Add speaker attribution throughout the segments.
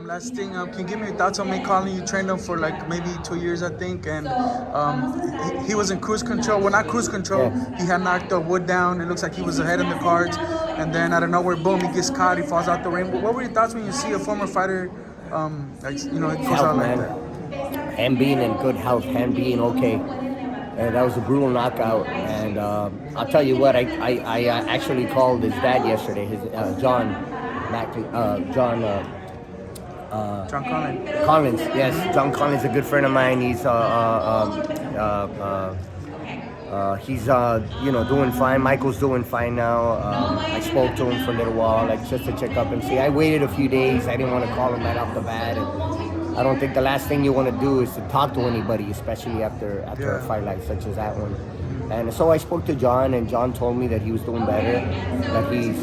Speaker 1: Last thing, can you give me your thoughts on me calling you? Trained him for like maybe 2 years, I think, and he was in cruise control. Well, not cruise control.
Speaker 2: Yeah.
Speaker 1: He had knocked Wood down. It looks like he was ahead in the cards, and then out of nowhere, boom, he gets caught. He falls out the ring. What were your thoughts when you see a former fighter, it goes
Speaker 2: Health,
Speaker 1: out like
Speaker 2: man.
Speaker 1: that?
Speaker 2: Him being in good health, him being okay. That was a brutal knockout. And I'll tell you what, I actually called his dad yesterday, his John, John.
Speaker 1: John Conlon.
Speaker 2: Collins, yes, John Collins, a good friend of mine. He's doing fine. Michael's doing fine now. I spoke to him for a little while, like just to check up and see. I waited a few days. I didn't want to call him right off the bat, and I don't think the last thing you want to do is to talk to anybody, especially after a fight like such as that one. And so I spoke to John, and John told me that he was doing better, that he's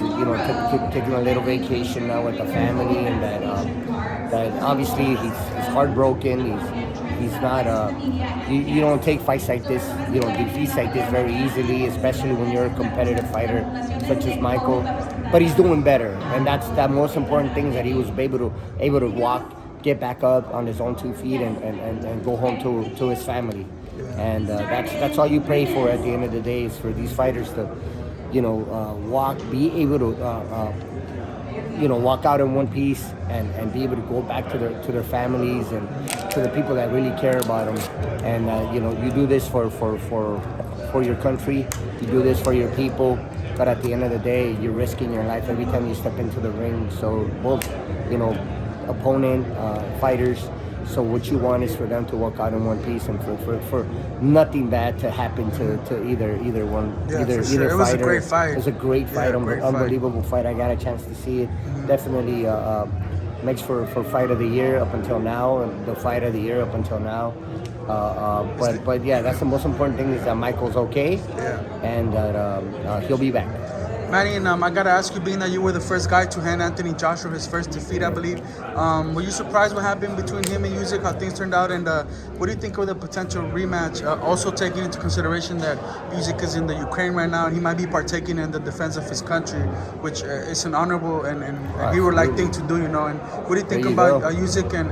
Speaker 2: taking a little vacation now with the family, and that obviously he's heartbroken. He's not you don't take fights like this, defeats like this very easily, especially when you're a competitive fighter such as Michael. But he's doing better, and that's the most important thing, that he was able to walk, get back up on his own 2 feet, and go home to his family. And that's all you pray for at the end of the day, is for these fighters to, walk, be able to, walk out in one piece, and be able to go back to their families and to the people that really care about them. And you do this for your country, you do this for your people. But at the end of the day, you're risking your life every time you step into the ring. So both, opponent, fighters. So what you want is for them to walk out in one piece, and for nothing bad to happen to either one, either
Speaker 1: It was a great fight.
Speaker 2: It was a great fight, unbelievable fight. I got a chance to see it. Definitely makes for fight of the year up until now, and the fight of the year up until now. But yeah, that's the most important thing, is that Michael's okay, and that he'll be back.
Speaker 1: Manny, and I gotta ask you, being that you were the first guy to hand Anthony Joshua his first defeat, I believe, were you surprised what happened between him and Usyk, how things turned out, and what do you think of the potential rematch? Also taking into consideration that Usyk is in the Ukraine right now, and he might be partaking in the defense of his country, which is an honorable and hero-like thing to do, And what do you think about Usyk and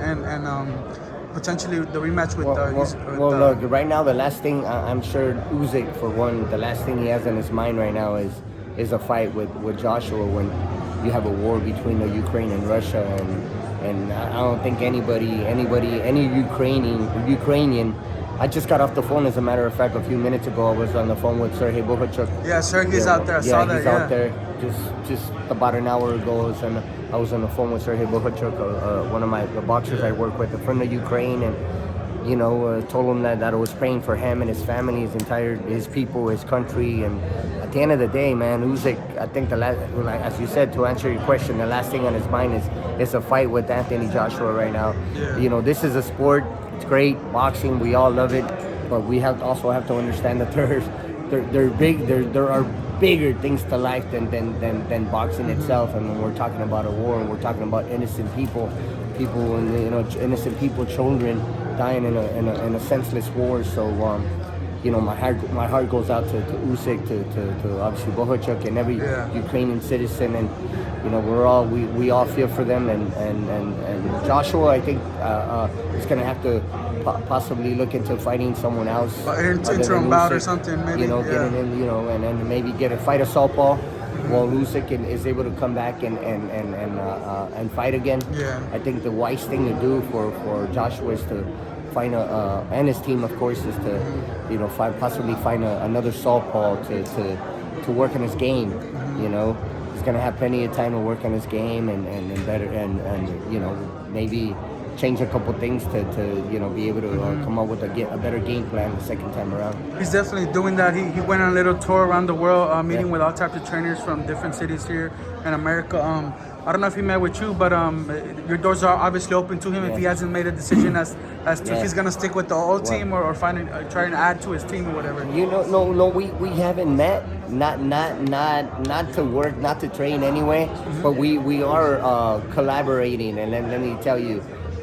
Speaker 1: potentially the rematch with Usyk?
Speaker 2: Look, right now, the last thing, I'm sure Usyk, for one, the last thing he has in his mind right now is a fight with Joshua, when you have a war between the Ukraine and Russia, and I don't think any Ukrainian. I just got off the phone, as a matter of fact, a few minutes ago. I was on the phone with Sergey Bohachuk.
Speaker 1: Yeah, Sergey's out there. I saw that.
Speaker 2: He's out there. Just about an hour ago, and I was on the phone with Sergey Bohachuk, one of the boxers I work with from the Ukraine, and told him that I was praying for him and his family, his people, his country. And at the end of the day, man, Usyk, I think as you said, to answer your question, the last thing on his mind is a fight with Anthony Joshua right now.
Speaker 1: Yeah.
Speaker 2: This is a sport. It's great, boxing. We all love it, but we also have to understand that there are bigger things to life than boxing itself. And when we're talking about a war, and we're talking about innocent people, innocent people, children dying in a senseless war. So my heart goes out to Usyk, to obviously Bohachuk, and every Ukrainian citizen, and we all feel for them. And Joshua, I think is going to have to possibly look into fighting someone else,
Speaker 1: interim bout or something, maybe.
Speaker 2: Getting in, and then maybe get a fight of southpaw. While Usyk is able to come back and fight again. I think the wise thing to do for Joshua is to find and his team, of course, is to possibly find another southpaw to work on his game. He's gonna have plenty of time to work on his game and better and maybe change a couple things to be able to come up with a better game plan the second time around.
Speaker 1: He's definitely doing that. He went on a little tour around the world, meeting with all types of trainers from different cities here in America. I don't know if he met with you, but your doors are obviously open to him if he hasn't made a decision as to if he's gonna stick with the old team or try and add to his team or whatever.
Speaker 2: No, we haven't met. Not to work, not to train anyway. But we are collaborating, and let me tell you.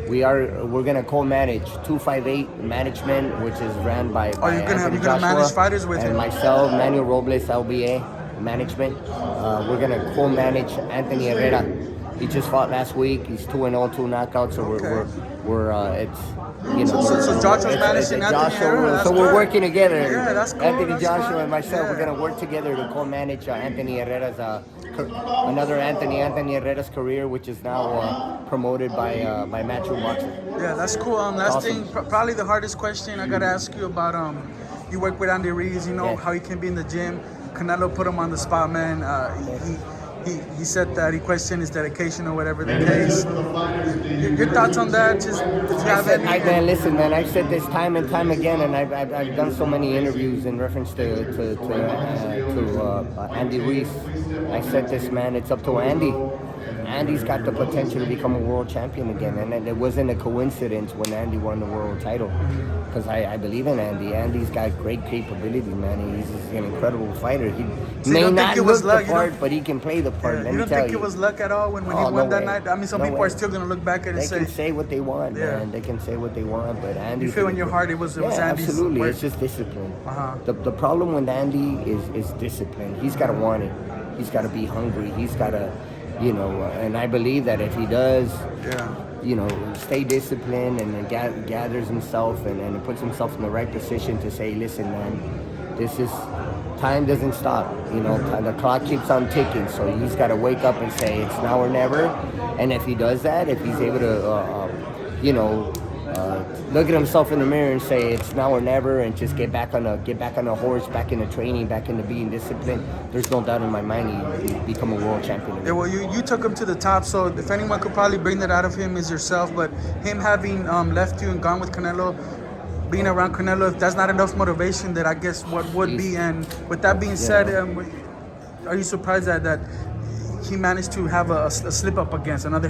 Speaker 2: We're gonna co-manage 258 management, which is ran by
Speaker 1: you're gonna manage fighters with him?
Speaker 2: And myself, Manny Robles, LBA management. We're gonna co-manage Anthony Herrera. He just fought last week. He's 2-0, 2 knockouts. So we're it's
Speaker 1: So Joshua's managing Anthony.
Speaker 2: So we're working together.
Speaker 1: Yeah, that's cool.
Speaker 2: Anthony
Speaker 1: that's
Speaker 2: Joshua
Speaker 1: fun.
Speaker 2: and myself,
Speaker 1: Yeah.
Speaker 2: we're gonna work together to co-manage Anthony Herrera's another Anthony Herrera's career, which is now promoted by Matchroom Boxing.
Speaker 1: Yeah, that's cool. Last
Speaker 2: Awesome.
Speaker 1: thing, probably the hardest question I gotta ask you about. You work with Andy Ruiz. You know
Speaker 2: Yeah.
Speaker 1: how he can be in the gym. Canelo put him on the spot, man. He said that he questioned his dedication or whatever the case. Your thoughts on that? Just if you have any.
Speaker 2: Man, listen, man. I've said this time and time again, and I've done so many interviews in reference to Andy Ruiz. I said this, man. It's up to Andy. Andy's got the potential to become a world champion again, and it wasn't a coincidence when Andy won the world title. Because I believe in Andy. Andy's got great capability, man. He's an incredible fighter. He may not look the part, but he can play the part.
Speaker 1: Yeah,
Speaker 2: Let
Speaker 1: you
Speaker 2: me
Speaker 1: don't
Speaker 2: tell
Speaker 1: think
Speaker 2: you.
Speaker 1: it was luck at all when he won
Speaker 2: no
Speaker 1: that
Speaker 2: way.
Speaker 1: night? I mean, some
Speaker 2: No
Speaker 1: people
Speaker 2: way.
Speaker 1: are still gonna look back at it and
Speaker 2: They
Speaker 1: say,
Speaker 2: can say what they want,
Speaker 1: Yeah.
Speaker 2: man. They can say what they want, but Andy.
Speaker 1: You feel in your heart it was Andy's
Speaker 2: absolutely.
Speaker 1: work.
Speaker 2: It's just discipline.
Speaker 1: Uh-huh.
Speaker 2: The problem with Andy is discipline. He's got to want it. He's got to be hungry. He's got to, and I believe that if he does, stay disciplined and then gathers himself and puts himself in the right position to say, listen, man, time doesn't stop. The clock keeps on ticking. So he's got to wake up and say it's now or never. And if he does that, if he's able to, look at himself in the mirror and say it's now or never, and just get back on a horse, back into training, back into being disciplined, there's no doubt in my mind he become a world champion again.
Speaker 1: Yeah, well, you took him to the top, so if anyone could probably bring that out of him is yourself. But him having left you and gone with Canelo, being around Canelo, if that's not enough motivation, that I guess what would be. And with that being said, are you surprised that he managed to have a slip up against another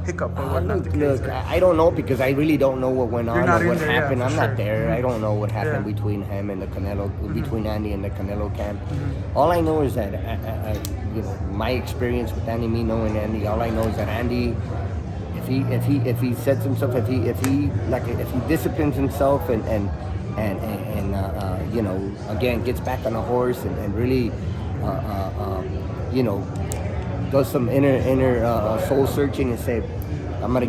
Speaker 1: hiccup or whatnot?
Speaker 2: Look, I don't know, because I really don't know what went on or what happened.
Speaker 1: Yeah,
Speaker 2: I'm not there. I don't know what happened
Speaker 1: Yeah.
Speaker 2: between him and the Canelo, between Andy and the Canelo camp. All I know is that my experience with Andy, me knowing Andy, all I know is that Andy, if he sets himself, if he disciplines himself and again gets back on a horse and really does some inner soul searching and say, I'm gonna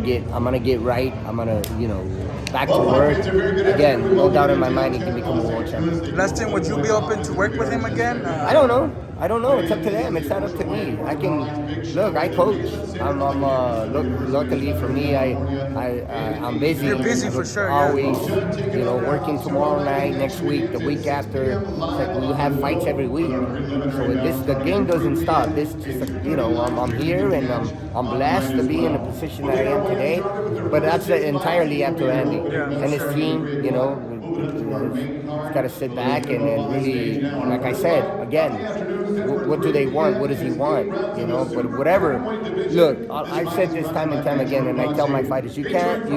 Speaker 2: get right. I'm gonna back to work again. No doubt in my mind he can become a world champion.
Speaker 1: Last thing, would you be open to work with him again?
Speaker 2: I don't know. It's up to them. It's not up to me. I coach. Luckily for me, I'm busy.
Speaker 1: You're busy for sure.
Speaker 2: Always, working tomorrow night, next week, the week after. It's like we have fights every week. So the game doesn't stop. I'm here and I'm blessed to be in the position that I am today. But that's entirely up to Andy and his team. He's got to sit back and really, like I said, again, what do they want? What does he want? But whatever. Look, I've said this time and time again, and I tell my fighters, you can't.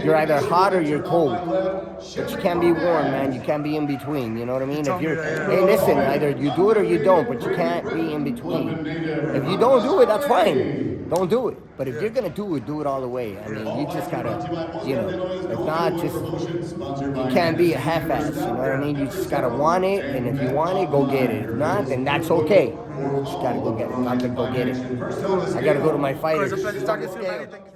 Speaker 2: You're either hot or you're cold, but you can't be warm, man. You can't be in between. You know what I mean? If you're, hey, listen, either you do it or you don't, but you can't be in between. If you don't do it, that's fine. Don't do it. But if you're gonna do it all the way. I mean, you just gotta, if not, you can't be a half-ass. You know what I mean? You just gotta want it, and if you want it, go get it. If not, then that's okay. You just gotta go get it. I gotta go to my fighters.
Speaker 1: It's a pleasure talking to you, Manny. Thank you.